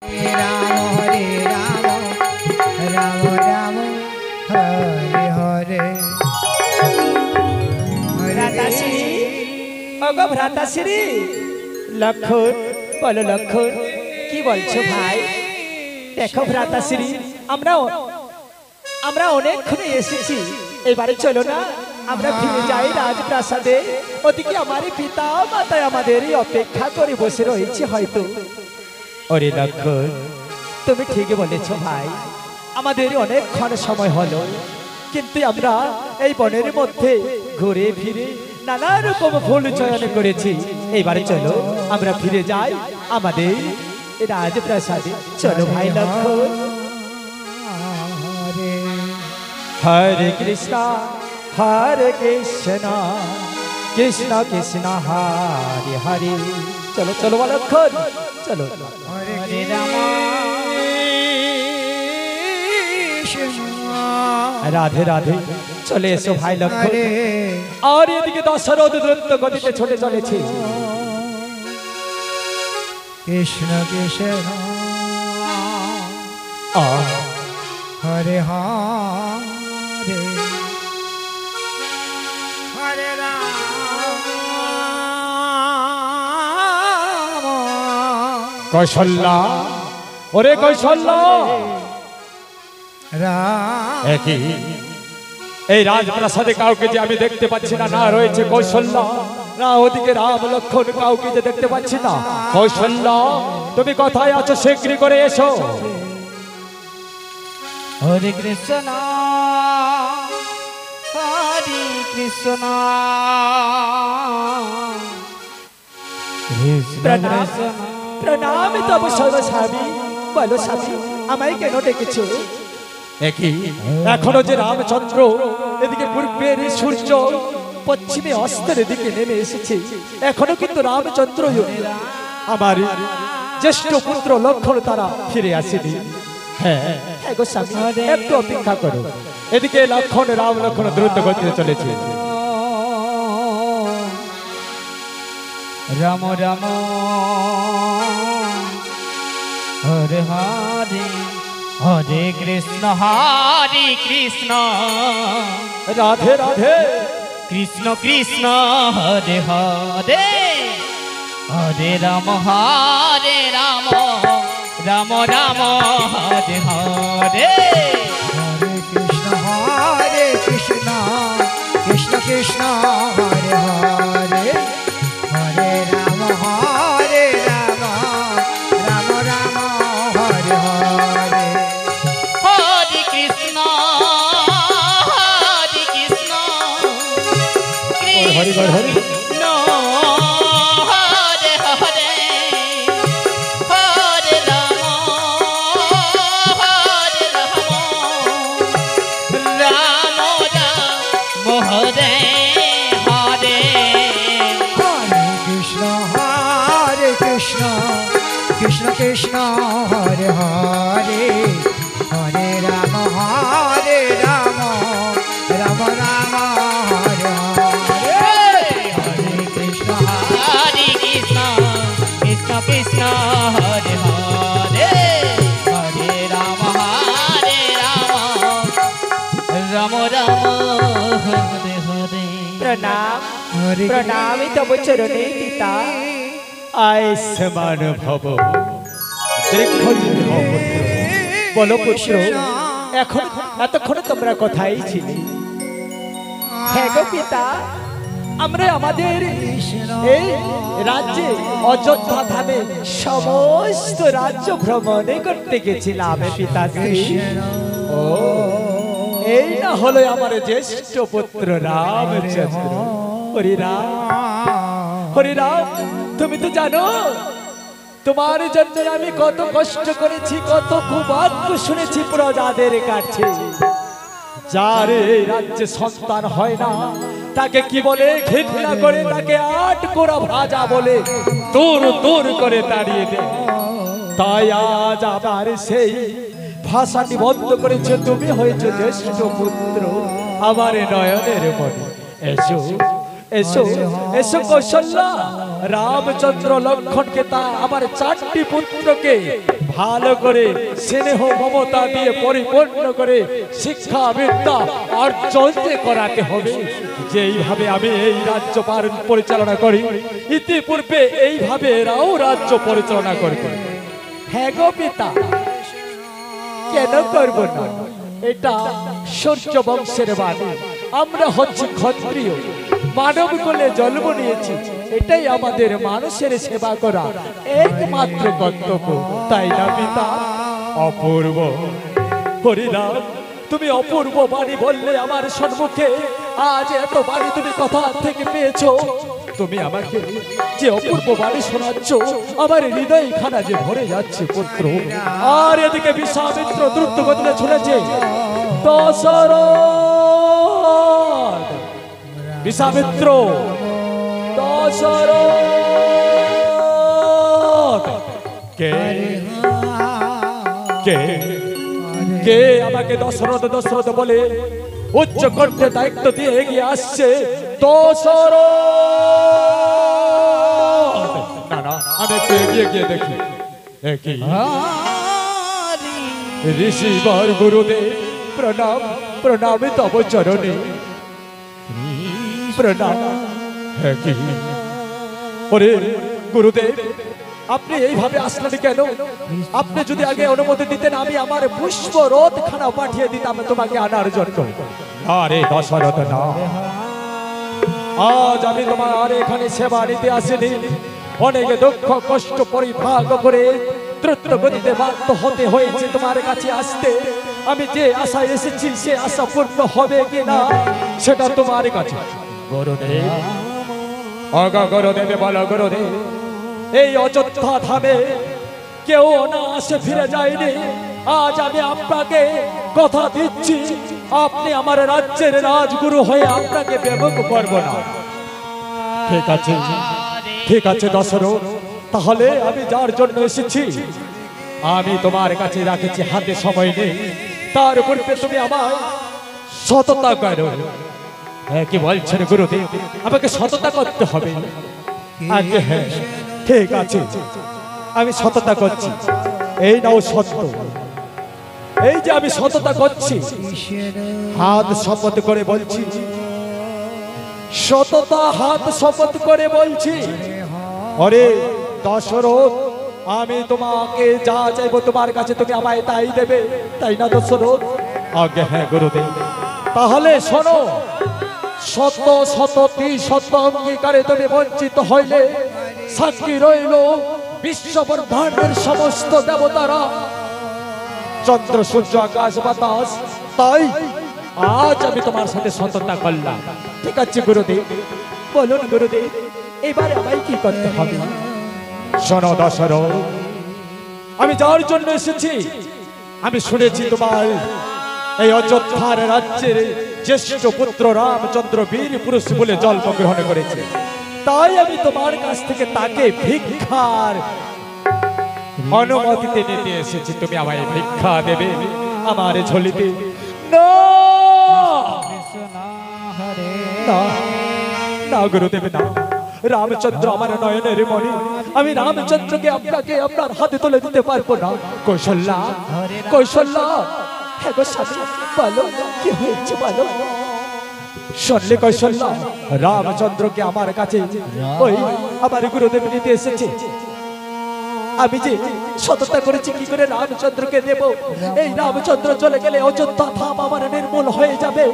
হরে রাম রাম রাম হরে হরে। ভ্রাতাশ্রী, ওগো ভ্রাতাশ্রী, লক্ষণ বলো লক্ষণ, কি বলছো ভাই? দেখো ভ্রাতাশ্রী, আমরা অনেকক্ষণ এসেছি, এবারে চলো না আমরা ফিরে যাই রাজপ্রাসাদে। ওদিকে আমার পিতা মাতা আমাদের অপেক্ষা করে বসে রয়েছে হয়তো। ওরে লক্ষণ, তুমি ঠিকই বলেছো ভাই, আমাদের অনেকক্ষণ সময় হলো, কিন্তু আমরা এই বনের মধ্যে ঘুরে ফিরে নানা রকম ফুল চয়ন করেছি। এইবারে চলো আমরা ফিরে যাই আমাদের রাজপ্রাসাদে। চলো ভাই লক্ষণ। হরে কৃষ্ণ হরে কৃষ্ণ কৃষ্ণ কৃষ্ণ হরে হরে। চলো চলো লক্ষণ, চলো। হরে রাম রাধে রাধে, চলে এসো ভাই লক্ষণ। আর এদিকে দশরথ দ্রুত গতিতে ছুটে চলেছে। কৃষ্ণ কৃষ্ণ হরে হরে হরে রাম। কৌশল্যা, ওরে কৌশল্যা, রাম এই রাজপ্রাসাদে কাউকে যে আমি দেখতে পাচ্ছি না। না রয়েছে কৌশল্যা, না ওদিকে রাম লক্ষণ, কাউকে যে দেখতে পাচ্ছি না। কৌশল্যা, তুমি কোথায় আছো? শীঘ্র করে এসো। হরে কৃষ্ণ হরে কৃষ্ণ প্রণাম প্রণাম তব সর্বস্বামী। বলো স্বামী, আমায় কেন ডেকেছো? এখনো যে রামচন্দ্র এদিকে পূর্বের সূর্য পশ্চিমে অস্তের দিকে নেমে এসেছে, এখনো কিন্তু রামচন্দ্র আমার জ্যেষ্ঠ পুত্র লক্ষণ তারা ফিরে আসেনি। হ্যাঁ গো স্বামী, একটু অপেক্ষা করো। এদিকে লক্ষণ, রাম লক্ষণ দ্রুত গতিতে চলেছে। রাম রাম হরে হরে হরে কৃষ্ণ রাধে রাধে, কৃষ্ণ কৃষ্ণ হরে হরে হরে রাম রাম রাম হরে হরে হরে কৃষ্ণ কৃষ্ণ কৃষ্ণ হরে হরে হরে রাম রাম রাম হরে হরে হরে কৃষ্ণ হরি হরি হরি। কৃষ্ণ কৃষ্ণ হরে হরে হরে রাম রাম রাম হরে হরে হরে কৃষ্ণ কৃষ্ণ কৃষ্ণ হরে হরে হরে রাম রাম হরে হরে। প্রণাম প্রণাম তব চরণে পিতা। আয়ুষ্মান ভব দীর্ঘজীবী হও পুত্র। বলো পুত্র, এখন এতক্ষণ তোমরা কোথায় ছিলে? হ্যাঁ গো পিতা, আমরা আমাদের এই রাজ্যে অযোধ্যা ধামে সমস্ত রাজ্য ভ্রমণে করতে গেছিলাম পিতাশ্রী। ও এই না হলো আমার জ্যেষ্ঠ পুত্র রামচন্দ্র। হরি রাম হরি রাম, তুমি তো জানো তোমার জন্য আমি কত কষ্ট করেছি, কত কুবাক্য শুনেছি প্রজাদের কাছে। যার এই রাজ্যে সন্তান হয় না তাকে কি বলে ঘৃণা করে, তাকে আট কোরা ভাজা বলে দূর দূর করে তাড়িয়ে দেয়। তাই আজ আবার সেই ভাষাটি বন্ধ করেছে, তুমি হয়েছে জ্যেষ্ঠ পুত্র আমার নয়নের মনে। এসো এসো এসো কৌশল্যা, রামচন্দ্র লক্ষণকে তা আমার চারটি পুত্রকে ভালো করে স্নেহ মমতা দিয়ে পরিপূর্ণ করে শিক্ষা বিদ্যা অর্জন করাতে হবে। যেইভাবে আমি এই রাজ্য পরিচালনা করি, ইতিপূর্বে এইভাবে এরাও রাজ্য পরিচালনা করবে। হ্যাঁ গো পিতা, কেন করব না? এটা সূর্য বংশের বাণী। আমরা হচ্ছে ক্ষত্রিয়, মানব কুলে জন্ম নিয়েছি, এটাই আমাদের মানুষের সেবা করা একমাত্র কর্তব্য, তাই না পিতা? অপূর্ব হরিনাম, তুমি অপূর্ব বাণী বললে আমার সম্মুখে। আজ এত বাণী তুমি কথা থেকে পেয়েছো, তুমি আমাকে যে অপূর্ব বাণী শোনাচ্ছ, আমার হৃদয় খানা যে ভরে যাচ্ছে পুত্র। আর এদিকে বিশ্বামিত্র দ্রুত গতিতে ছুটেছে দশরথ। বিশ্বামিত্র, দশরথ, কে কে কে আমাকে দশরথ দশরথ বলে উচ্চ কণ্ঠে দায়িত্ব দিয়ে এগিয়ে আসছে? দশরথ, না না, আমি একটু এগিয়ে গিয়ে দেখি। ঋষিবর গুরুদেব, প্রণাম প্রণাম তব চরণে, প্রণাম। ওরে গুরুদেব, আপনি এইভাবে আসলেন কেন? আপনি যদি আগে অনুমতি দিতেন, আমি আমার পুষ্প রথ খানা পাঠিয়ে দিতাম তোমাকে আনার জন্য। আরে দশরথ না, আজ আমি তোমার এখানে সেবা নিতে আসিনি। অনেক দুঃখ কষ্ট পরিভাগ করে দ্রুত গতিতে বাধ্য হতে হয়েছে তোমার কাছে আসতে। আমি যে আশায় এসেছি সে আশা পূর্ণ হবে কিনা সেটা তোমার কাছে। গুরুদেব, অগা গুরুদেব, বলো গুরুদেব, এই অযোধ্যা ধামে কেউ না আসে ফিরে যায়নি। আজ আমি আপনাকে কথা দিচ্ছি, আপনি আমার রাজ্যের রাজগুরু হয়ে আপনাকে বিমুখ করব না। ঠিক আছে, ঠিক আছে দশরথ, তাহলে আমি যার জন্য এসেছি আমি তোমার কাছে রাখেছি, হাতে সময় নেই। তার পূর্বে তুমি আমার সততা করো। হ্যাঁ, কি বলছেন গুরুদেব? আমাকে সততা করতে হবে? আগে হ্যাঁ, ঠিক আছে, আমি সততা করছি। এই নাও সত্য, এই যে আমি সততা করছি, হাত শপথ করে বলছি, সততা হাত শপথ করে বলছি। আরে দশরথ, আমি তোমাকে যা চাইবো তোমার কাছে তুমি আমায় তাই দেবে, তাই না দশরথ? আগে হ্যাঁ গুরুদেব। তাহলে শোনো, শত শতটি শত অঙ্গীকারে তুমি বঞ্চিত হইলে সাক্ষী রইল বিশ্ব ব্রহ্মাণ্ডের সমস্ত দেবতারা, চন্দ্র সূর্য আকাশ বাতাস। তাই আজ আমি তোমার সাথে সততা করলাম। ঠিক আছে গুরুদেব, বলুন গুরুদেব, এবারে আমায় কি করতে হবে? শোনো দশরথ, আমি যার জন্য এসেছি, আমি শুনেছি তোমার এই অযোধ্যার রাজ্যের জ্যেষ্ঠ পুত্র রামচন্দ্র বীর পুরুষ বলে জন্মগ্রহণ করেছে। তাই আমি তোমার কাছ থেকে তাকে ভিক্ষার অনুমতিতে নিতে এসেছি। তুমি আমায় ভিক্ষা দেবে আমার ঝুলিতে? না না গুরুদেব, না। রামচন্দ্র আমার নয়নের মণি, আমি রামচন্দ্রকে আপনাকে আপনার হাতে তুলে দিতে পারবো না। কৌশল্যা, কৌশল্যা, হ্যাঁ গো স্বামী, বলো কি হয়েছে বলো। শুনলে কৌশল্যা, রামচন্দ্রকে আমার কাছে ওই আমার গুরুদেব নিতে এসেছে। আমি যে সততা করেছি, কি করে রামচন্দ্রকে দেব? এই রামচন্দ্র চলে গেলে অযোধ্যা ধাম আমার নির্মূল হয়ে যাবে।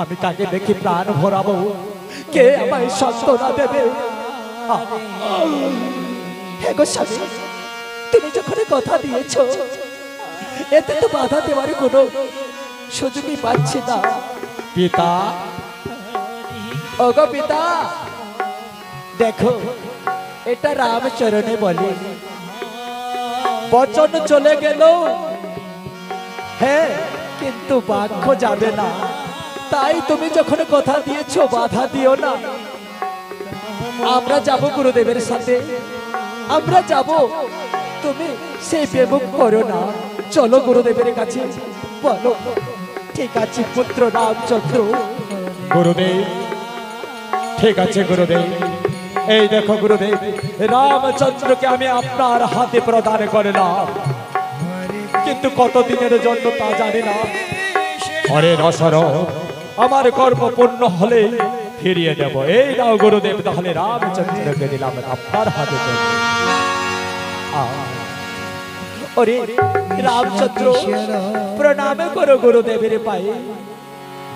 আমি কাকে দেখি প্রাণ ভরাবো? কে আমায় সান্ত্বনা দেবে? হে গো স্বামী, তুমি যখন কথা দিয়েছ, এতে তো বাধা দেওয়ার কোনো সুযোগই পাচ্ছি না। পিতা, ওগো পিতা, দেখো এটা রামচরণে বলে বচন চলে গেল, হ্যাঁ, কিন্তু বাক্য যাবে না। তাই তুমি যখন কথা দিয়েছ, বাধা দিও না। আমরা যাব গুরুদেবের সাথে, আমরা যাব, তুমি সেই বিমুখ করো না। চলো গুরুদেবের কাছে, বলো ঠিক আছে পুত্র রামচন্দ্র। গুরুদেব, ঠিক আছে গুরুদেব। এই দেখো গুরুদেব, রামচন্দ্রকে আমি আপনার হাতে প্রদান করলাম। কিন্তু কতদিনের জন্য তা জানি না। হরে দশরথ, আমার কর্ম পূর্ণ হলে ফিরিয়ে দেব। এই নাও গুরুদেব, তাহলে রামচন্দ্রকে দিলাম আপনার হাতে তুলে। ওরে রামচন্দ্র, প্রণাম করো গুরুদেবের পায়ে।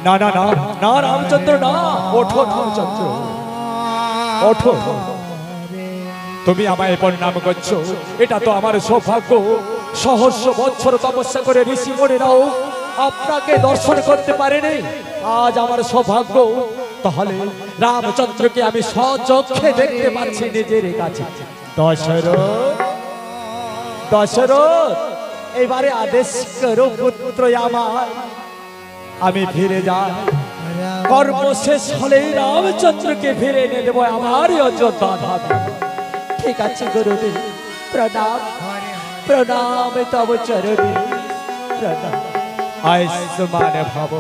না না না না রামচন্দ্র, না, ওঠো রামচন্দ্র, ওঠো। তুমি আমায় প্রণাম করছো, এটা তো আমার সৌভাগ্য। সহস্র বছর তপস্যা করে ঋষি মুনিরাও আপনাকে দর্শন করতে পারেনি, আজ আমার সৌভাগ্য। তাহলে রামচন্দ্রকে আমি স্বচক্ষে দেখতে পাচ্ছি নিজের কাছে। দশরথ, দশরথ, এবারে আদেশ করো পুত্র আমার, আমি ফিরে যাই। কর্ম শেষ হলে রামচন্দ্রকে ফিরে এনে দেবো আমার অযোধ্যা ধামে। ঠিক আছে গুরুদেব, প্রণাম প্রণাম তব চরণে প্রণাম। আয়ুষ্মান ভব,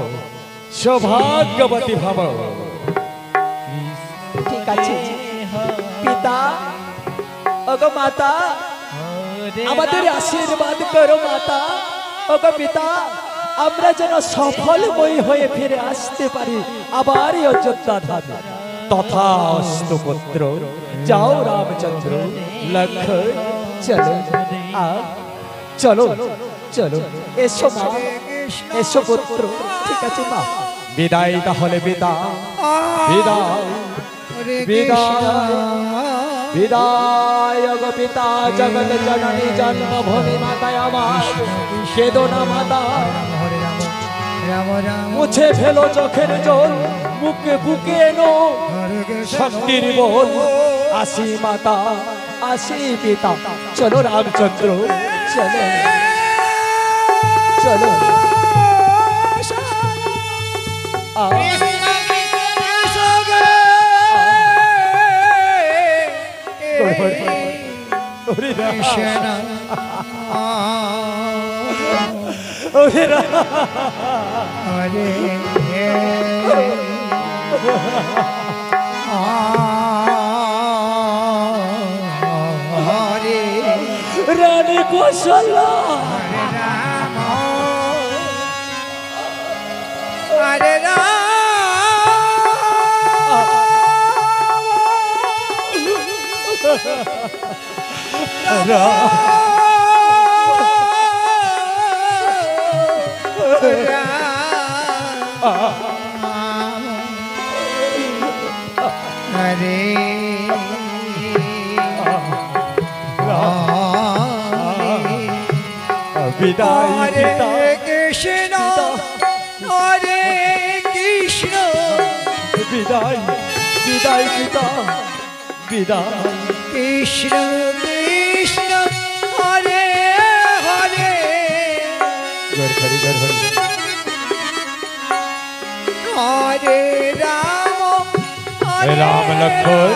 সৌভাগ্যবতী ভব। ঠিক আছে পিতা, ওগো মাতা, আমাদের আশীর্বাদ করো মাতা। ওগো পিতা, আমরা যেন সফলময় হয়ে ফিরে আসতে পারি আবার অযোধ্যা ধামে। তথাস্তু পুত্র। যাও রামচন্দ্র, লক্ষ্মণ, চলো চলো চলো, এসো মা, এসো পুত্র। ঠিক আছে মা, বিদায় তাহলে, বিদায় বিদায় বিদায় বিদায়। গো পিতা, জগৎ জননী জন্মভূমি মাতা আমার, কেদো না মাতা। মুছে ফেলো চোখের জল, বুকে বুকে এনো শক্তির বল। আসি মাতা, আসি পিতা, চলো রামচন্দ্র, চলো চলো। রানী কৌশল্যা, হরে রাম, হরে বিদায় পিতা। কৃষ্ণ, হরে কৃষ্ণ, বিদায় বিদায় পিতা, বিদায়। কৃষ্ণ কৃষ্ণ, হরে হরে, হরি হরি হরি। হরে রাম, হরে রাম লক্ষ্মণ,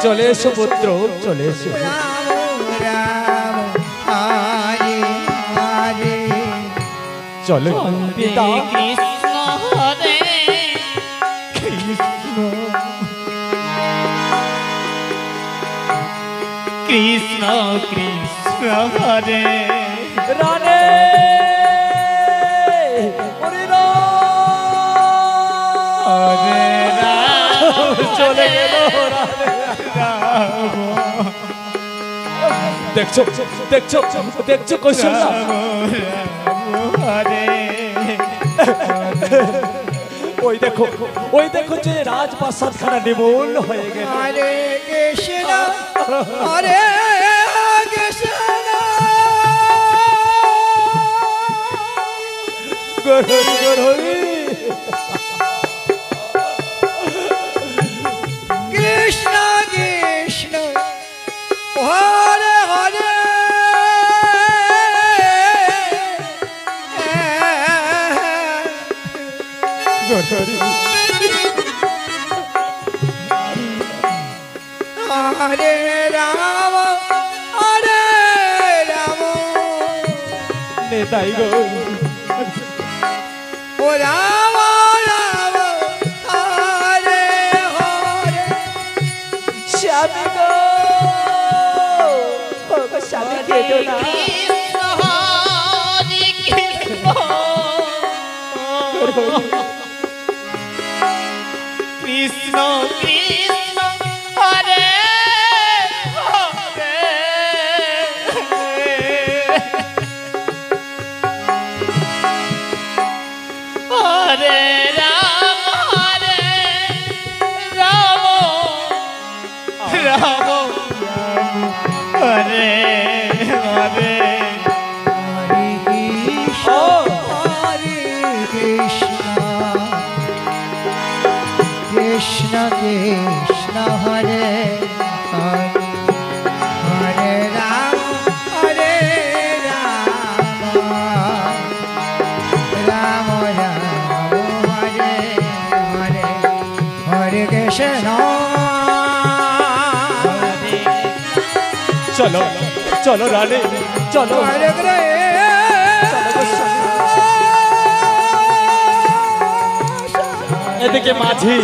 চলে এসো পুত্র, চলে এসো। রাম রাম, হরে হরে, চলো পিতা। কৃষ্ণ হরে কৃষ্ণ কৃষ্ণ হরে রানে, ওরে হরে রাম চলে গেল দেখছো দেখছো দেখছো কৌশল্যা, হরে ওই দেখো যে রাজপ্রাসাদ খানা নির্মূল হয়ে গেল। হরে কৃষ্ণ, হরে কৃষ্ণ, গরহরি গরহরি, কৃষ্ণ কৃষ্ণ, হরে হরে, গরহরি হরে রাম, হরে রাম, নেতাই গো, ও রাম রাম, হরে হরে, স্বামী গো, ও গো স্বামী কেঁদো না। কৃষ্ণ হরে কৃষ্ণ কৃষ্ণ হরে হরে হরে রাম রাম হরে হরে কৃষ্ণ কৃষ্ণ হরে হরে হরে রাম রাম রাম হরে হরে হরে কৃষ্ণ চলো চলো রানী চলো হরে এদিকে মাঝি